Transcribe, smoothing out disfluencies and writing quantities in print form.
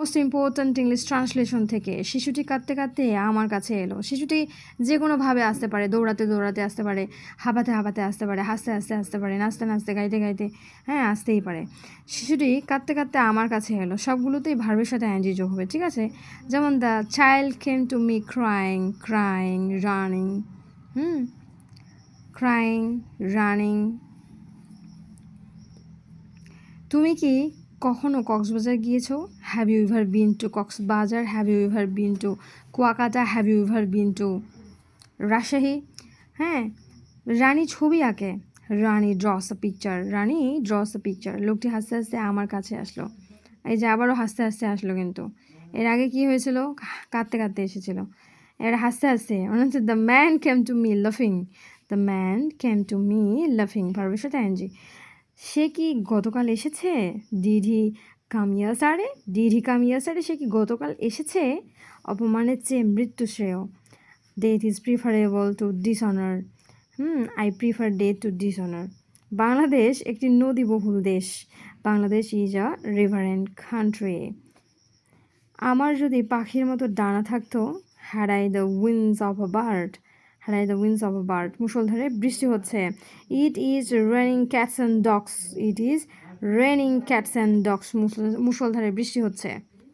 Most important English translation থেকে। শিশুটি কাঁদতে কাঁদতে আমার কাছে এলো। শিশুটি যে কোনোভাবে আসতে পারে, দৌড়াতে দৌড়াতে আসতে পারে, হাঁপাতে হাঁপাতে আসতে পারে, হাসতে হাসতে আসতে পারে, নাচতে নাচতে, গাইতে গাইতে, হ্যাঁ আসতেই পারে। শিশুটি কাঁদতে কাঁদতে আমার কাছে এলো, সবগুলোতেই ভার্বের সাথে আইএনজি যোগ হবে, ঠিক আছে? যেমন the child came to me crying, crying, running, crying, running. তুমি কি কখনো কক্সবাজার গিয়েছো? Have you ever been to Cox's Bazar? Have you ever been to Kuakata? Have you ever been to Rajshahi? হ্যাঁ, রানী ছবি আঁকে, Rani draws a picture, Rani draws a picture. লোকটি হাসতে হাসতে আমার কাছে আসলো। এই যে আবারও হাসতে হাসতে আসলো, কিন্তু এর আগে কি হয়েছিল? কাঁদতে কাঁদতে এসেছিল, এর হাসতে হাসতে মনে হচ্ছে the man came to me লাফিং, the man came to me লাফিং, ভার্বের সাথে আইএনজি। সে কি গতকাল এসেছে? Did he come yesterday? Did he come yesterday? সে কি গতকাল এসেছে? অপমানের চেয়ে মৃত্যু শ্রেয়। Death is preferable to dishonour. I prefer death two dishonour. Bangladesh একটি নদীবহুল দেশ। Bangladesh is a রিভারেন্ট country. আমার যদি পাখির মতো ডানা থাকতো, had I the wings of a bird, had I the wings of a bird. মুষলধারে বৃষ্টি হচ্ছে। It is raining cats and dogs, it is raining cats and dogs. মুষলধারে বৃষ্টি হচ্ছে।